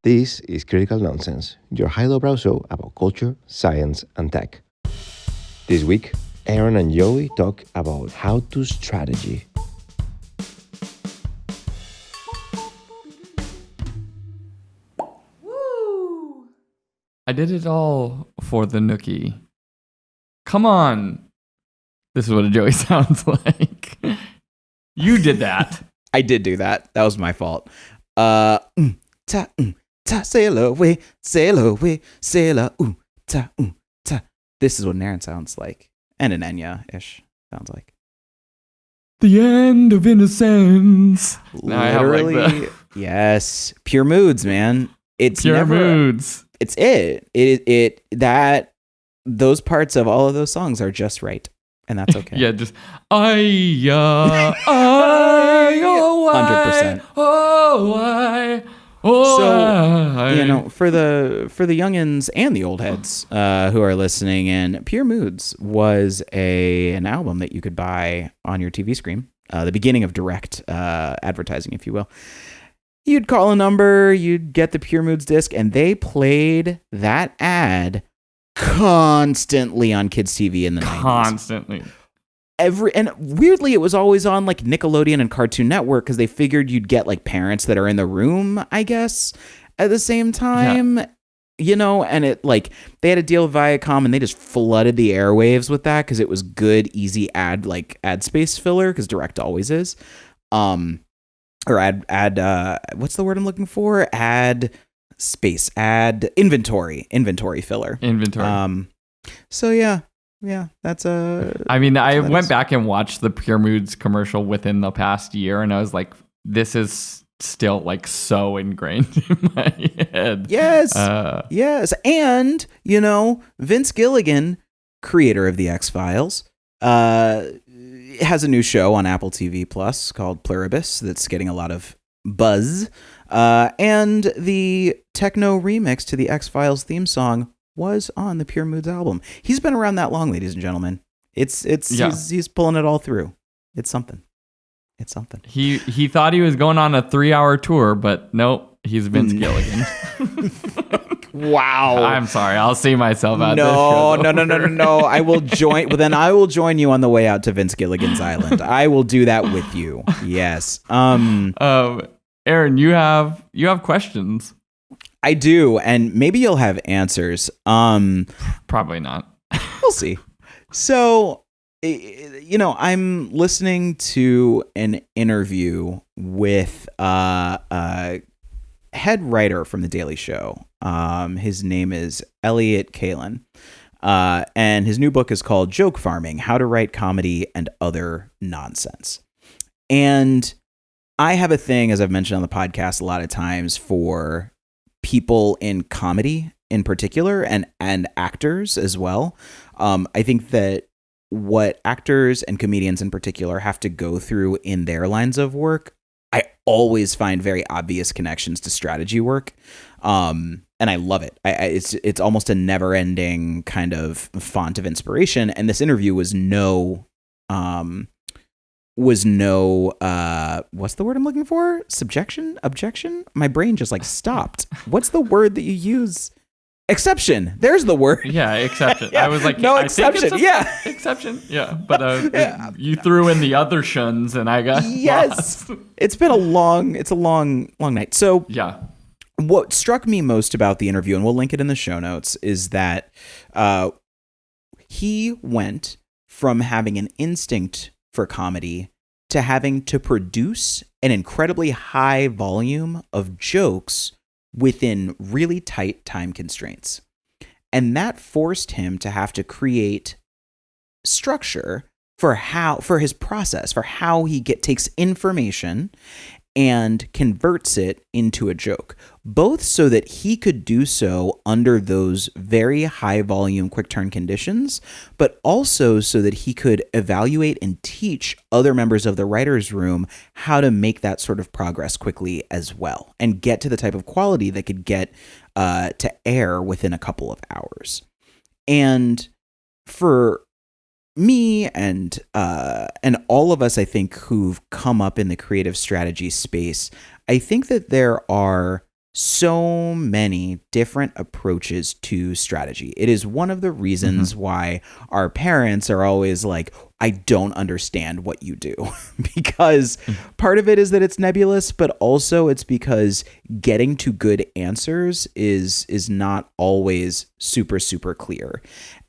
This is Critical Nonsense, your high-lowbrow show about culture, science, and tech. This week, Aaron and Joey talk about how to strategy. Woo! I did it all for the nookie. Come on. This is what a Joey sounds like. You did that. I did do that. That was my fault. Sail away, sail away, sail ta, ta. This is what an Aaron sounds like. And an Enya-ish sounds like. The end of innocence. Literally, yes. Pure moods, man. It's pure moods. It's it. That those parts of all of those songs are just right. And that's okay. Yeah, just 100%. So, for the youngins and the old heads who are listening in, Pure Moods was an album that you could buy on your TV screen, the beginning of direct advertising, if you will. You'd call a number, you'd get the Pure Moods disc, and they played that ad constantly on kids' TV in the 90s. Constantly. And weirdly, it was always on like Nickelodeon and Cartoon Network because they figured you'd get like parents that are in the room, I guess, at the same time, and it like they had a deal with Viacom and they just flooded the airwaves with that because it was good, easy ad space filler because direct always is. Or what's the word I'm looking for? Ad inventory filler. Inventory. So yeah, that's I mean, I went back and watched the Pure Moods commercial within the past year, and I was like, this is still like so ingrained in my head. Yes, yes, and Vince Gilligan, creator of the X-Files, has a new show on Apple TV Plus called Pluribus that's getting a lot of buzz, and the techno remix to the X-Files theme song was on the Pure Moods album. He's been around that long, ladies and gentlemen. He's pulling it all through. It's something. He thought he was going on a 3-hour tour, but nope, he's Vince Gilligan. Wow. I'm sorry. I'll see myself out this show. No. I will join. Well, then I will join you on the way out to Vince Gilligan's Island. I will do that with you. Yes. Aaron, you have questions. I do, and maybe you'll have answers. Probably not. We'll see. So, I'm listening to an interview with a head writer from The Daily Show. His name is Elliott Kalan, and his new book is called Joke Farming: How to Write Comedy and Other Nonsense. And I have a thing, as I've mentioned on the podcast a lot of times, for people in comedy in particular and actors as well. I think that what actors and comedians in particular have to go through in their lines of work, I always find very obvious connections to strategy work. And I love it. It's almost a never ending kind of font of inspiration. And this interview was no, what's the word I'm looking for? Objection? My brain just like stopped. What's the word that you use? Exception. There's the word. Yeah, exception. Yeah. I was like, no exception. Exception. Yeah. But you threw in the other shuns and I got yes. lost. It's been a long night. So yeah. What struck me most about the interview, and we'll link it in the show notes, is that he went from having an instinct for comedy to having to produce an incredibly high volume of jokes within really tight time constraints. And that forced him to have to create structure for his process, for how he takes information and converts it into a joke, both so that he could do so under those very high volume, quick turn conditions, but also so that he could evaluate and teach other members of the writer's room how to make that sort of progress quickly as well and get to the type of quality that could get to air within a couple of hours. And for me and all of us, I think, who've come up in the creative strategy space, I think that there are so many different approaches to strategy. It is one of the reasons why our parents are always like, I don't understand what you do. Because part of it is that it's nebulous, but also it's because getting to good answers is not always super, super clear.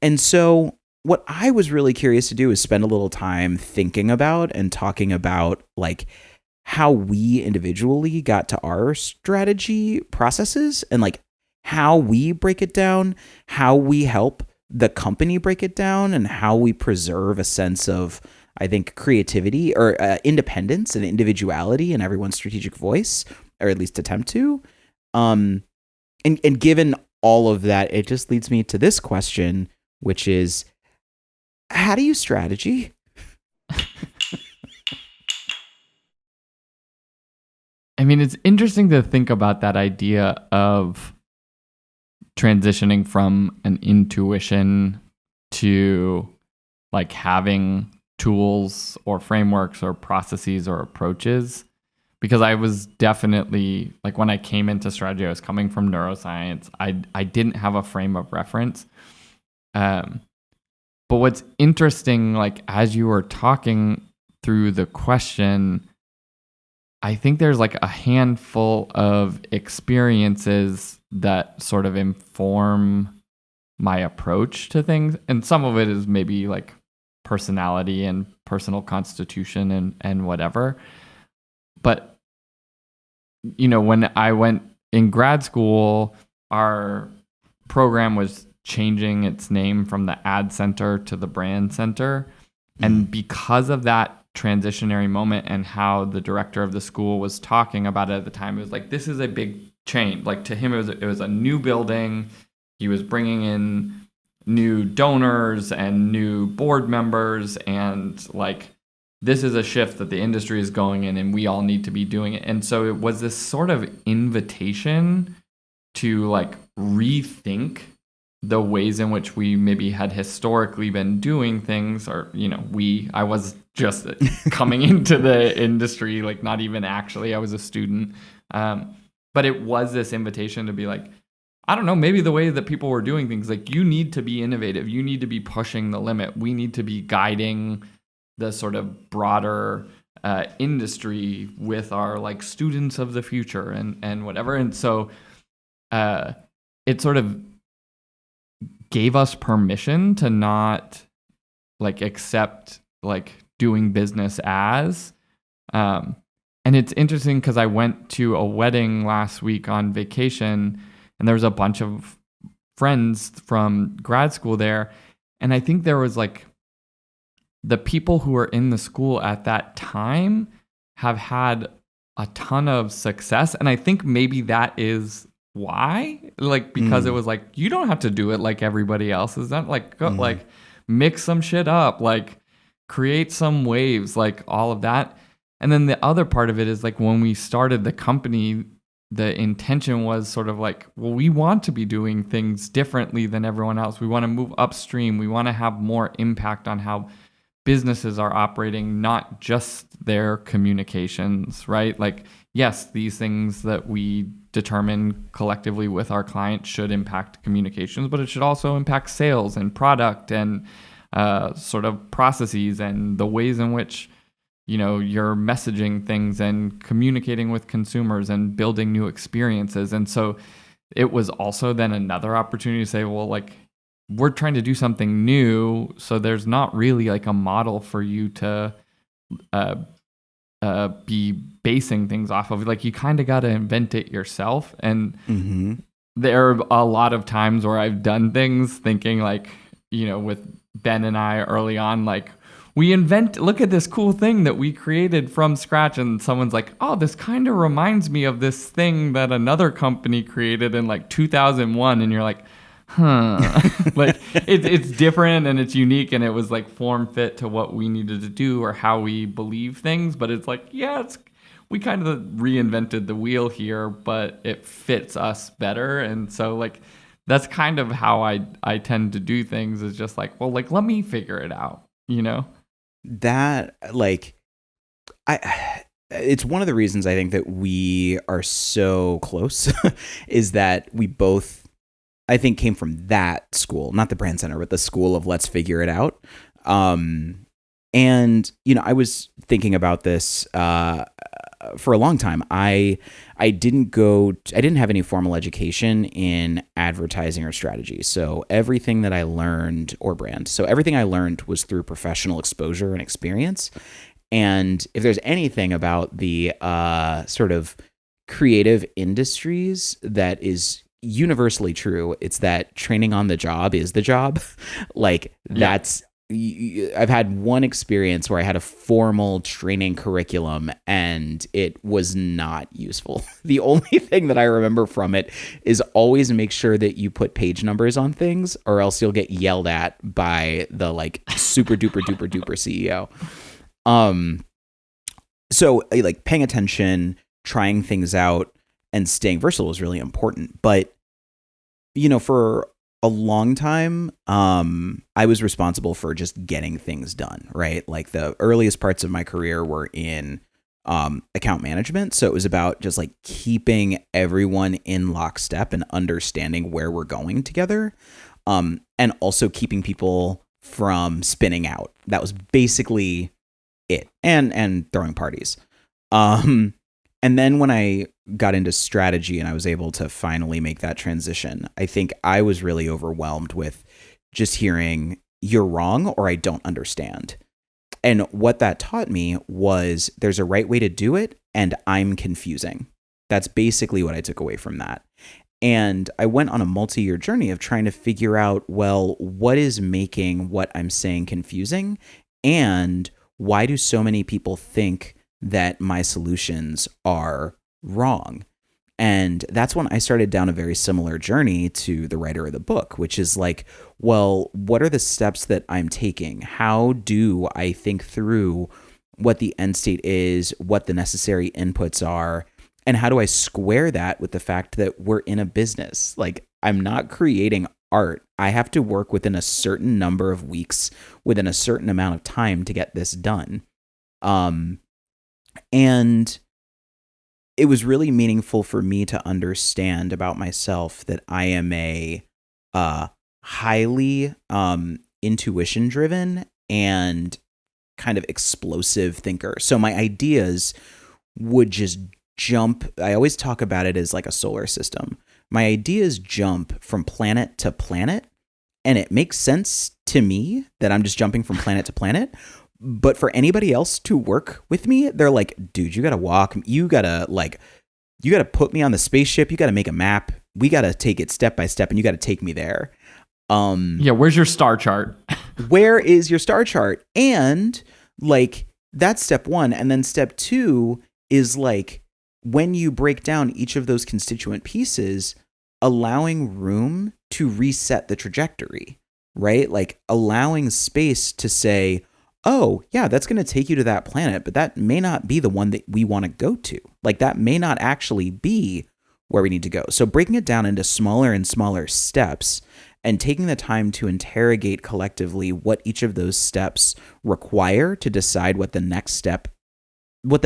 And so what I was really curious to do is spend a little time thinking about and talking about like how we individually got to our strategy processes and like how we break it down, how we help the company break it down, and how we preserve a sense of, I think, creativity or independence and individuality in everyone's strategic voice, or at least attempt to. And given all of that, it just leads me to this question, which is, how do you strategy? I mean, it's interesting to think about that idea of transitioning from an intuition to like having tools or frameworks or processes or approaches. Because I was definitely, like when I came into strategy, I was coming from neuroscience. I didn't have a frame of reference. But what's interesting, like as you were talking through the question, I think there's like a handful of experiences that sort of inform my approach to things. And some of it is maybe like personality and personal constitution and whatever. But, you know, when I went in grad school, our program was changing its name from the ad center to the brand center. And because of that transitionary moment and how the director of the school was talking about it at the time, it was like, this is a big change. Like to him, it was a new building. He was bringing in new donors and new board members, and like, this is a shift that the industry is going in and we all need to be doing it. And so it was this sort of invitation to like rethink the ways in which we maybe had historically been doing things, or, you know, I was just coming into the industry, like not even actually, I was a student. But it was this invitation to be like, I don't know, maybe the way that people were doing things, like you need to be innovative. You need to be pushing the limit. We need to be guiding the sort of broader industry with our like students of the future and whatever. And so it sort of gave us permission to not like accept like doing business as. And it's interesting because I went to a wedding last week on vacation, and there was a bunch of friends from grad school there. And I think there was like the people who were in the school at that time have had a ton of success. And I think maybe that is why, like, because it was like, you don't have to do it like everybody else is done. Like, go, like mix some shit up, like create some waves, like all of that. And then the other part of it is like when we started the company, the intention was sort of like, well, we want to be doing things differently than everyone else. We want to move upstream. We want to have more impact on how businesses are operating, not just their communications, right? Like, yes, these things that we determine collectively with our clients should impact communications, but it should also impact sales and product and sort of processes and the ways in which, you know, you're messaging things and communicating with consumers and building new experiences. And so it was also then another opportunity to say, well, like, we're trying to do something new, so there's not really like a model for you to be basing things off of. Like, you kind of got to invent it yourself. And there are a lot of times where I've done things thinking like, you know, with Ben and I early on, like, look at this cool thing that we created from scratch. And someone's like, oh, this kind of reminds me of this thing that another company created in like 2001. And you're like, like it's different and it's unique, and it was like form fit to what we needed to do or how we believe things. But it's like, yeah, we kind of reinvented the wheel here, but it fits us better. And so like, that's kind of how I tend to do things, is just like, well, like, let me figure it out, you know? That, like, it's one of the reasons I think that we are so close is that we both, I think, came from that school, not the brand center, but the school of let's figure it out. And, I was thinking about this for a long time. I didn't have any formal education in advertising or strategy. So everything that I learned, or brand, so everything I learned was through professional exposure and experience. And if there's anything about the sort of creative industries that is universally true, it's that training on the job is the job. I've had one experience where I had a formal training curriculum and it was not useful. The only thing that I remember from it is always make sure that you put page numbers on things, or else you'll get yelled at by the super duper duper duper CEO. So paying attention, trying things out, and staying versatile is really important. But, for a long time, I was responsible for just getting things done, right? Like the earliest parts of my career were in account management. So it was about just keeping everyone in lockstep and understanding where we're going together. And also keeping people from spinning out. That was basically it, and throwing parties. And then when I got into strategy and I was able to finally make that transition, I think I was really overwhelmed with just hearing you're wrong or I don't understand. And what that taught me was there's a right way to do it and I'm confusing. That's basically what I took away from that. And I went on a multi-year journey of trying to figure out, well, what is making what I'm saying confusing? And why do so many people think that my solutions are wrong? And that's when I started down a very similar journey to the writer of the book, which is well, what are the steps that I'm taking? How do I think through what the end state is, what the necessary inputs are, and how do I square that with the fact that we're in a business? I'm not creating art. I have to work within a certain number of weeks, within a certain amount of time to get this done. And it was really meaningful for me to understand about myself that I am a highly intuition driven and kind of explosive thinker. So my ideas would just jump. I always talk about it as like a solar system. My ideas jump from planet to planet, and it makes sense to me that I'm just jumping from planet to planet. But for anybody else to work with me, they're like, dude, you got to walk. You got to put me on the spaceship. You got to make a map. We got to take it step by step, and you got to take me there. Yeah, where's your star chart? Where is your star chart? And that's step one. And then step two is when you break down each of those constituent pieces, allowing room to reset the trajectory, right? Allowing space to say, oh, yeah, that's going to take you to that planet, but that may not be the one that we want to go to. That may not actually be where we need to go. So breaking it down into smaller and smaller steps and taking the time to interrogate collectively what each of those steps require to decide what the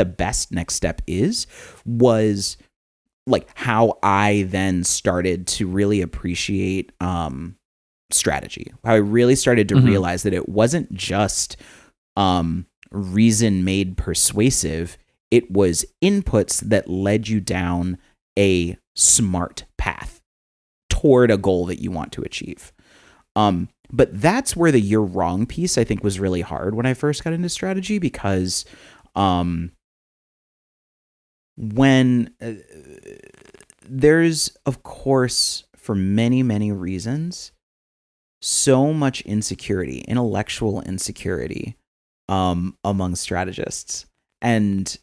best next step is, was how I then started to really appreciate strategy. How I really started to realize that it wasn't just reason made persuasive. It was inputs that led you down a smart path toward a goal that you want to achieve. But that's where the you're wrong piece, I think, was really hard when I first got into strategy, because when there's, of course, for many, many reasons, so much insecurity, intellectual insecurity among strategists. And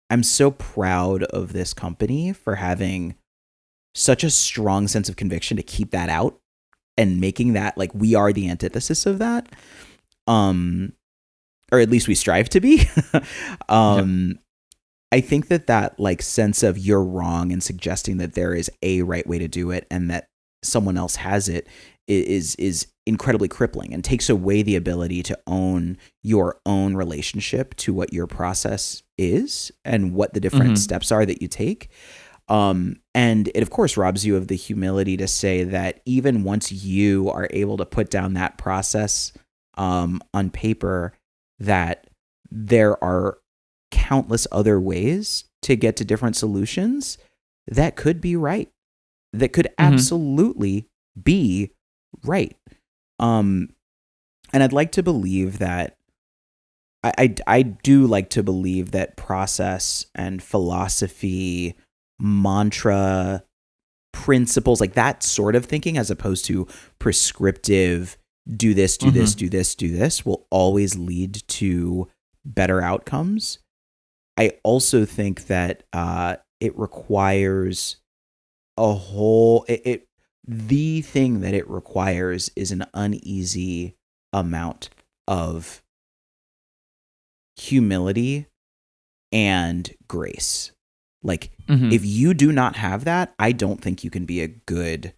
I'm so proud of this company for having such a strong sense of conviction to keep that out and making that we are the antithesis of that. Or at least we strive to be. Yep. I think that sense of you're wrong and suggesting that there is a right way to do it and that someone else has it is incredibly crippling and takes away the ability to own your own relationship to what your process is and what the different steps are that you take. And it, of course, robs you of the humility to say that even once you are able to put down that process on paper, that there are countless other ways to get to different solutions that could be right, that could absolutely be right. And I'd like to believe that I do like to believe that process and philosophy, mantra, principles, like that sort of thinking, as opposed to prescriptive, do this, do this, do this, do this, will always lead to better outcomes. I also think that it requires the thing that it requires is an uneasy amount of humility and grace. Like, if you do not have that, I don't think you can be a good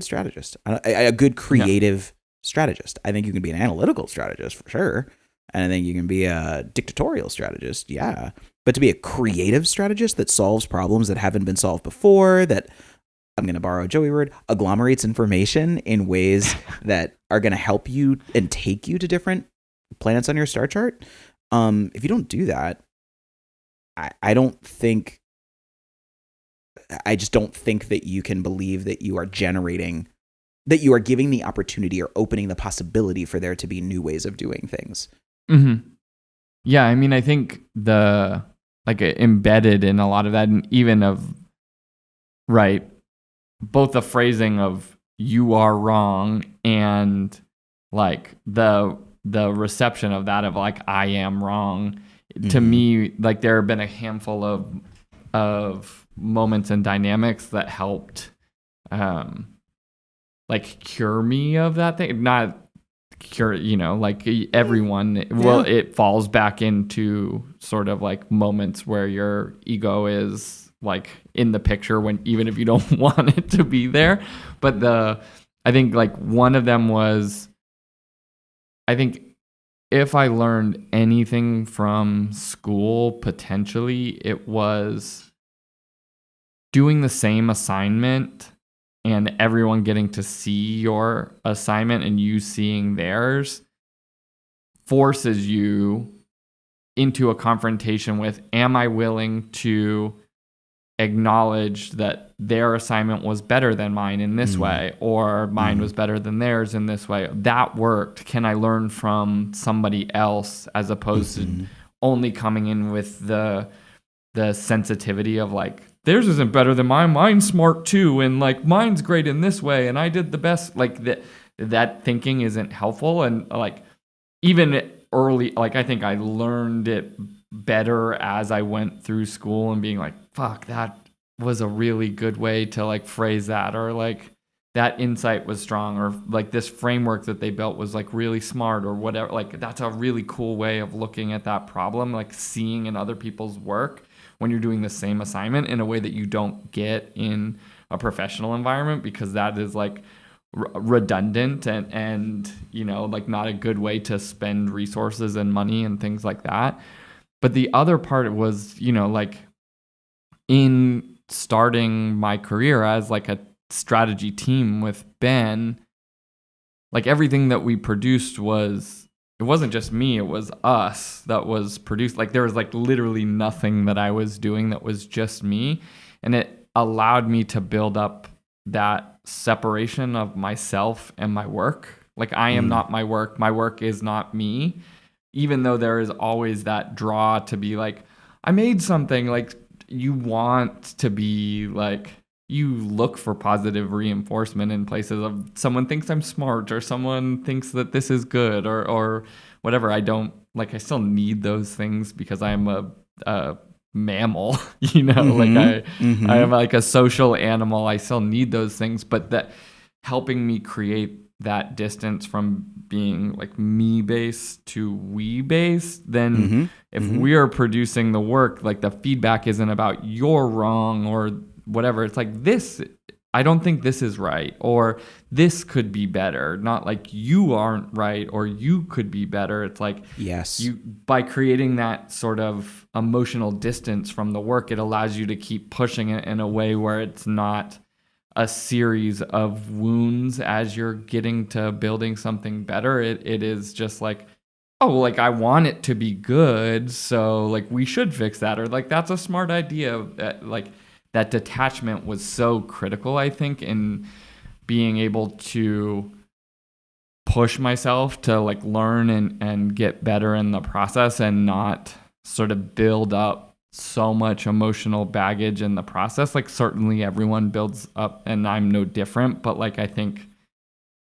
strategist, a good creative strategist. I think you can be an analytical strategist for sure. And I think you can be a dictatorial strategist. Yeah. But to be a creative strategist that solves problems that haven't been solved before, that, I'm going to borrow a Joey word, agglomerates information in ways that are going to help you and take you to different planets on your star chart. If you don't do that, I just don't think that you can believe that you are generating, that you are giving the opportunity or opening the possibility for there to be new ways of doing things. Yeah, I mean, I think embedded in a lot of that, and even of, right, both the phrasing of you are wrong and like the reception of that of like I am wrong. To me, like there have been a handful of moments and dynamics that helped like cure me of that thing. Not cure, like everyone, well, it falls back into sort of like moments where your ego is like in the picture, when even if you don't want it to be there. But I think like one of them was, I think if I learned anything from school, potentially it was doing the same assignment and everyone getting to see your assignment and you seeing theirs forces you into a confrontation with, am I willing to acknowledge that their assignment was better than mine in this way, or mine was better than theirs in this way? That worked. Can I learn from somebody else, as opposed to only coming in with the sensitivity of like, theirs isn't better than mine, mine's smart too, and like mine's great in this way, and I did the best. Like that thinking isn't helpful. And like even early, like I think I learned it better as I went through school and being like, fuck, that was a really good way to like phrase that, or like that insight was strong, or like this framework that they built was like really smart, or whatever. Like that's a really cool way of looking at that problem, like seeing in other people's work when you're doing the same assignment in a way that you don't get in a professional environment, because that is like redundant and like not a good way to spend resources and money and things like that. But the other part was, like in starting my career as like a strategy team with Ben, like everything that we produced it wasn't just me, it was us that was produced. Like there was like literally nothing that I was doing that was just me. And it allowed me to build up that separation of myself and my work. Like I am not my work is not me. Even though there is always that draw to be like, I made something. Like you want to be like, you look for positive reinforcement in places of someone thinks I'm smart, or someone thinks that this is good, or whatever. I still need those things because I'm a mammal, I am like a social animal. I still need those things, but that helping me create that distance from being like me based to we based, then if we are producing the work, like the feedback isn't about you're wrong or whatever. It's like, this I don't think this is right, or this could be better. Not like you aren't right or you could be better. It's like, yes, you, by creating that sort of emotional distance from the work, it allows you to keep pushing it in a way where it's not a series of wounds as you're getting to building something better. It is just like, oh, like I want it to be good, so like we should fix that, or like that's a smart idea. Like that detachment was so critical, I think, in being able to push myself to like learn and get better in the process, and not sort of build up so much emotional baggage in the process. Like certainly everyone builds up, and I'm no different, but like I think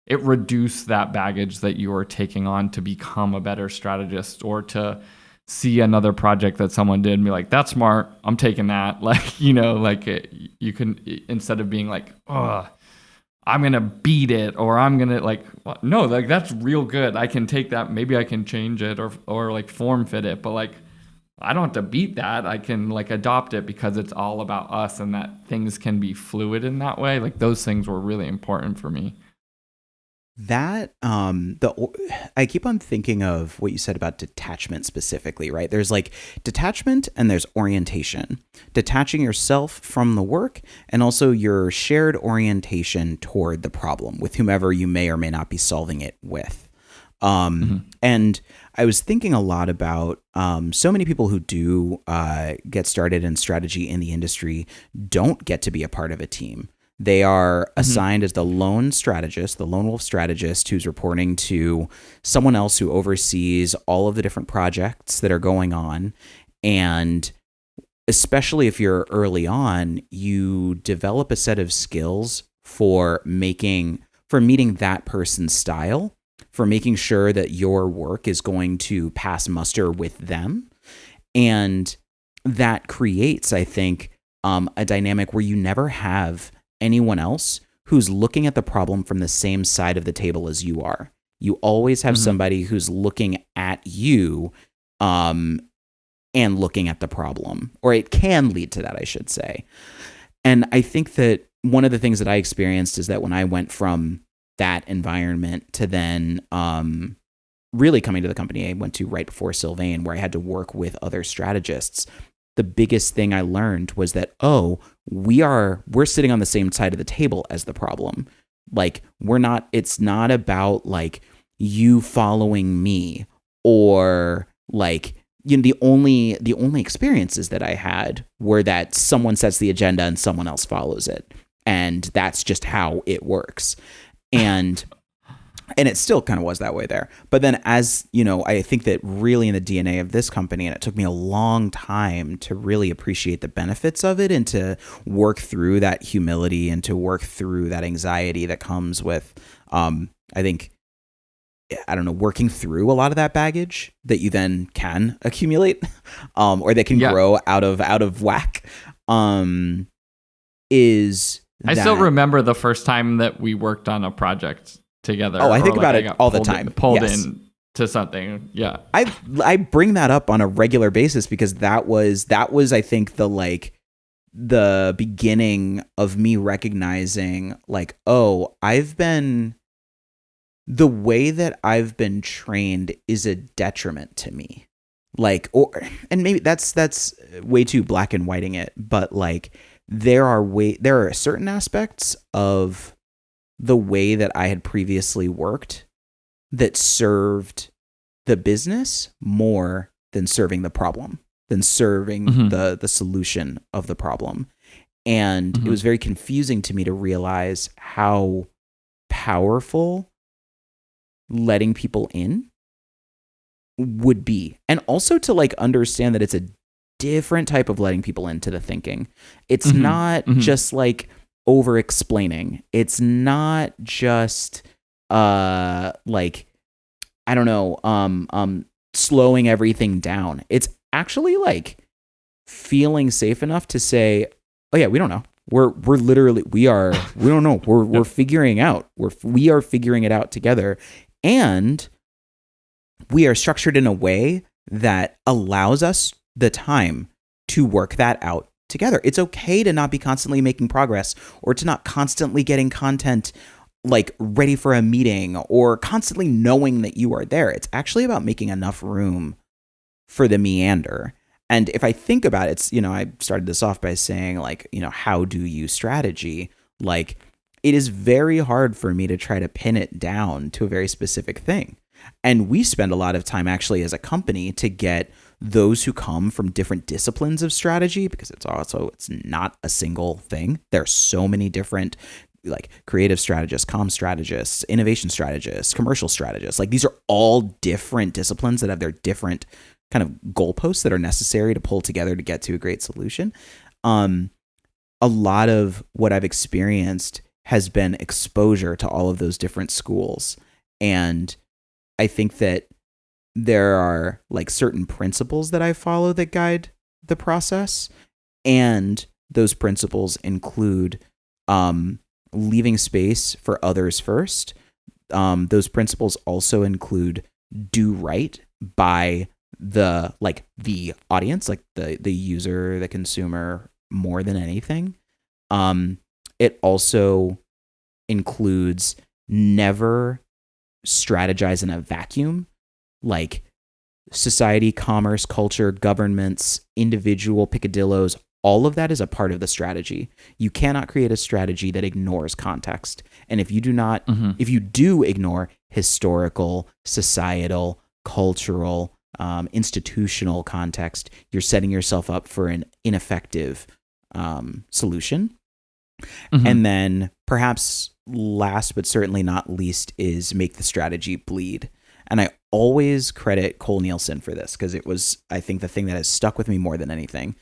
it reduced that baggage that you were taking on to become a better strategist, or to see another project that someone did and be like, that's smart, I'm taking that. Like, you know, like you can, instead of being like, oh, I'm going to beat it, or I'm going to like, no, like that's real good. I can take that. Maybe I can change it or like form fit it, but like, I don't have to beat that. I can like adopt it, because it's all about us, and that things can be fluid in that way. Like those things were really important for me. That I keep on thinking of what you said about detachment specifically, right? There's like detachment and there's orientation. Detaching yourself from the work, and also your shared orientation toward the problem with whomever you may or may not be solving it with. And I was thinking a lot about so many people who do get started in strategy in the industry don't get to be a part of a team. They are assigned as the lone strategist, the lone wolf strategist, who's reporting to someone else who oversees all of the different projects that are going on. And especially if you're early on, you develop a set of skills for meeting that person's style, for making sure that your work is going to pass muster with them. And that creates, I think, a dynamic where you never have anyone else who's looking at the problem from the same side of the table as you are. You always have somebody who's looking at you and looking at the problem, or it can lead to that, I should say. And I think that one of the things that I experienced is that when I went from that environment to then really coming to the company I went to right before Sylvain, where I had to work with other strategists, the biggest thing I learned was that, we're sitting on the same side of the table as the problem. Like it's not about like you following me, or like, you know, the only experiences that I had were that someone sets the agenda and someone else follows it. And that's just how it works. And it still kind of was that way there. But then, as you know, I think that really in the DNA of this company, and it took me a long time to really appreciate the benefits of it, and to work through that humility, and to work through that anxiety that comes with, working through a lot of that baggage that you then can accumulate, or that can grow out of whack, is I still remember the first time that we worked on a project together. Oh, I think about it all the time. Pulled in to something. Yeah. I bring that up on a regular basis, because that was I think the beginning of me recognizing like, the way that I've been trained is a detriment to me. Like, and maybe that's way too black and whiting it, but like there are certain aspects of the way that I had previously worked that served the business more than serving the problem, than serving the solution of the problem. And it was very confusing to me to realize how powerful letting people in would be. And also to like understand that it's a different type of letting people into the thinking. It's not just like over explaining. It's not just slowing everything down. It's actually like feeling safe enough to say, oh yeah, we don't know. We don't know. We're figuring out. We are figuring it out together. And we are structured in a way that allows us the time to work that out together. It's okay to not be constantly making progress or to not constantly getting content like ready for a meeting or constantly knowing that you are there. It's actually about making enough room for the meander. And if I think about it, it's, I started this off by saying like, how do you strategy? Like, it is very hard for me to try to pin it down to a very specific thing. And we spend a lot of time actually as a company to get those who come from different disciplines of strategy, because it's not a single thing. There are so many different like creative strategists, comm strategists, innovation strategists, commercial strategists. Like these are all different disciplines that have their different kind of goalposts that are necessary to pull together to get to a great solution. A lot of what I've experienced has been exposure to all of those different schools. And I think that there are like certain principles that I follow that guide the process. And those principles include leaving space for others first. Those principles also include do right by the audience, like the user, the consumer, more than anything. It also includes never strategize in a vacuum, like society, commerce, culture, governments, individual picadillos. All of that is a part of the strategy. You cannot create a strategy that ignores context. And if you do not, if you do ignore historical, societal, cultural, institutional context, you're setting yourself up for an ineffective solution. And then perhaps last but certainly not least is make the strategy bleed. And I always credit Cole Nielsen for this because it was, I think, the thing that has stuck with me more than anything.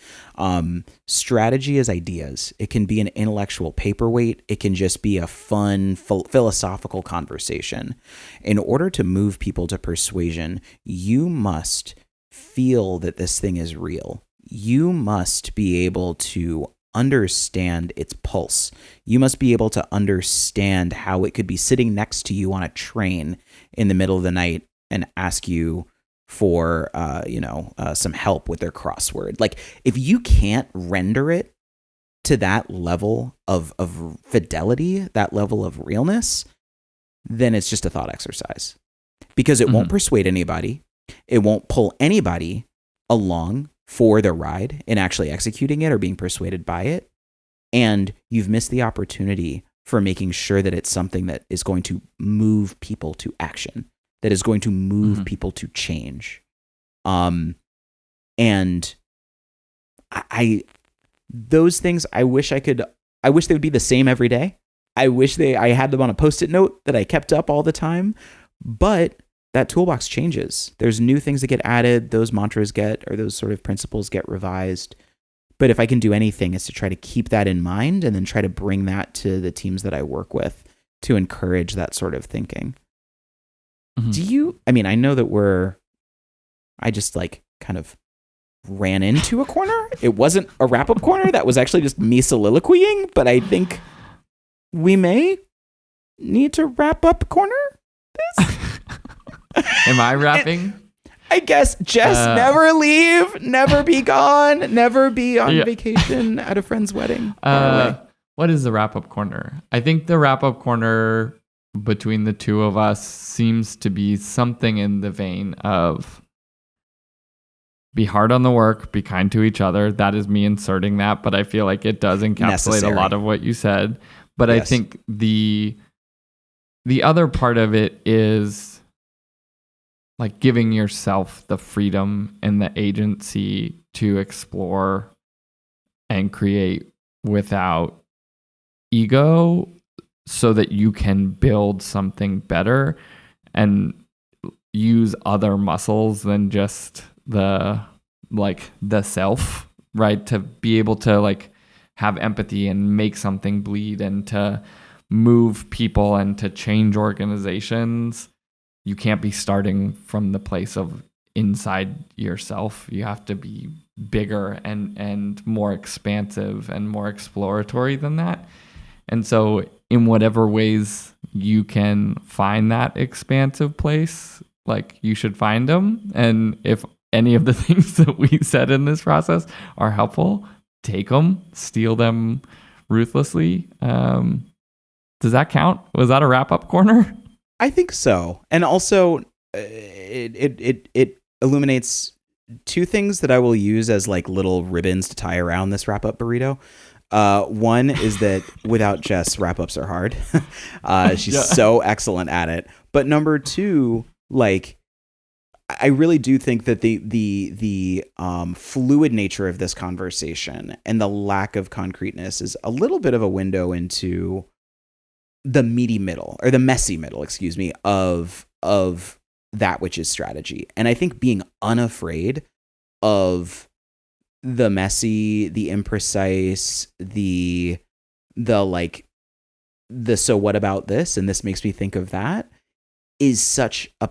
Strategy is ideas. It can be an intellectual paperweight. It can just be a fun, philosophical conversation. In order to move people to persuasion, you must feel that this thing is real. You must be able to understand its pulse. You must be able to understand how it could be sitting next to you on a train in the middle of the night and ask you for, some help with their crossword. Like, if you can't render it to that level of fidelity, that level of realness, then it's just a thought exercise, because it won't persuade anybody. It won't pull anybody along for the ride in actually executing it or being persuaded by it. And you've missed the opportunity for making sure that it's something that is going to move people to action, that is going to move people to change. And I those things, I wish they would be the same every day. I wish I had them on a Post-it note that I kept up all the time, but that toolbox changes. There's new things that get added. Those mantras or those sort of principles get revised. But if I can do anything, it's to try to keep that in mind and then try to bring that to the teams that I work with to encourage that sort of thinking. I know that I just kind of ran into a corner. It wasn't a wrap-up corner. That was actually just me soliloquying, but I think we may need to wrap up corner this. Am I rapping? I guess just never leave, never be gone, never be on vacation at a friend's wedding. What is the wrap-up corner? I think the wrap-up corner between the two of us seems to be something in the vein of be hard on the work, be kind to each other. That is me inserting that, but I feel like it does encapsulate a lot of what you said. But yes. I think the other part of it is like giving yourself the freedom and the agency to explore and create without ego so that you can build something better and use other muscles than just the self, right? To be able to have empathy and make something bleed and to move people and to change organizations. You can't be starting from the place of inside yourself. You have to be bigger and more expansive and more exploratory than that. And so in whatever ways you can find that expansive place, you should find them. And if any of the things that we said in this process are helpful, take them, steal them ruthlessly. Does that count? Was that a wrap-up corner? I think so. And also, it illuminates two things that I will use as like little ribbons to tie around this wrap-up burrito. One is that without Jess, wrap-ups are hard. She's so excellent at it. But number two, like, I really do think that the fluid nature of this conversation and the lack of concreteness is a little bit of a window into the meaty middle, or the messy middle, excuse me, of that which is strategy. And I think being unafraid of the messy, the imprecise, the so what about this? And this makes me think of that is such a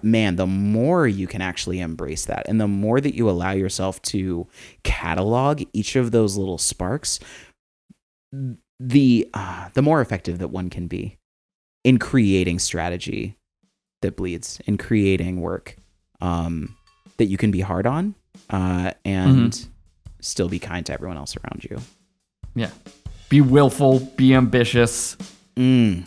man, the more you can actually embrace that, and the more that you allow yourself to catalog each of those little sparks, the more effective that one can be in creating strategy that bleeds, in creating work that you can be hard on and still be kind to everyone else around you. Yeah. Be willful, be ambitious, dream.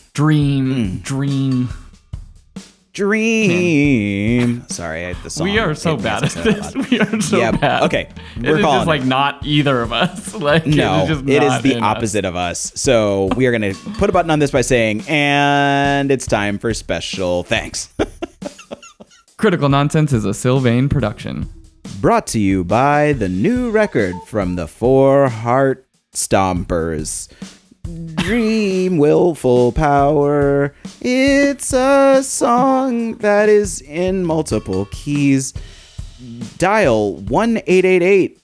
Sorry, the song. We are so bad at this. We are so bad. Okay, we're calling just like not either of us. Like, no, it is the in opposite of us. So we are going to put a button on this by saying, and it's time for special thanks. Critical Nonsense is a Sylvain production. Brought to you by the new record from the Four Heart Stompers. Dream, willful power. It's a song that is in multiple keys. Dial 1-888.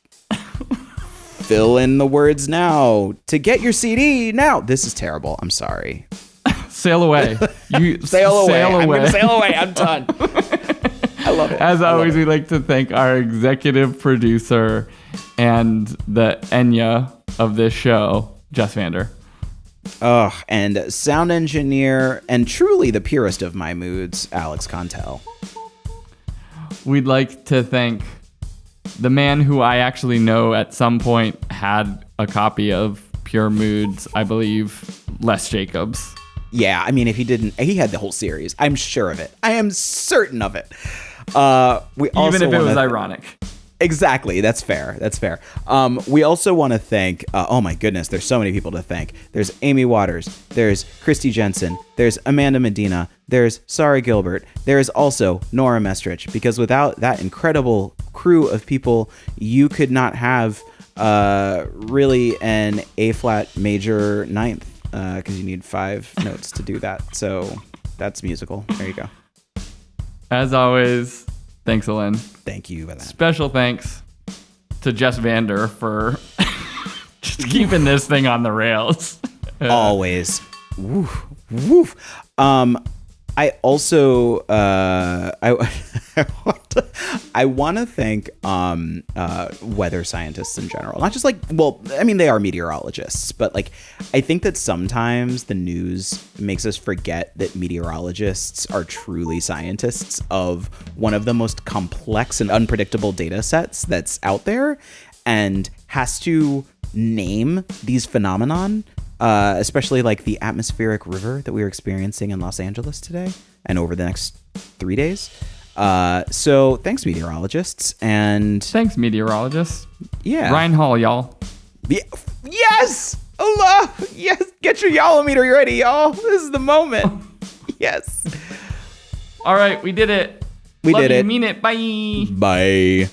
Fill in the words now to get your CD now. This is terrible. I'm sorry. Sail away. You sail away. I'm going to sail away. I'm done. I love it. As always, we'd like to thank our executive producer and the Enya of this show, Jess Vander. And sound engineer and truly the purest of my moods, Alex Contel. We'd like to thank the man who I actually know at some point had a copy of Pure Moods, I believe, Les Jacobs. Yeah, I mean, if he didn't, he had the whole series. I'm sure of it. I am certain of it. Even if it was ironic. Exactly. That's fair. We also want to thank, oh my goodness, there's so many people to thank. There's Amy Waters. There's Christy Jensen. There's Amanda Medina. There's Sari Gilbert. There's also Nora Mestrich, because without that incredible crew of people, you could not have really an A-flat major ninth, because you need 5 notes to do that. So that's musical. There you go. As always, thanks, Alen. Thank you for that. Special thanks to Jess Vander for just keeping this thing on the rails. Always. Woof. Woof. I also I want to thank weather scientists in general. Not just like, well, I mean, they are meteorologists, but like, I think that sometimes the news makes us forget that meteorologists are truly scientists of one of the most complex and unpredictable data sets that's out there, and has to name these phenomenon. Especially like the atmospheric river that we are experiencing in Los Angeles today and over the next 3 days. So thanks, meteorologists. And thanks, meteorologists. Yeah. Ryan Hall, y'all. Yeah. Yes. Allah. Yes. Get your y'all-o-meter ready, y'all. This is the moment. Yes. All right. We did it. We Love did you, it. Mean it. Bye. Bye.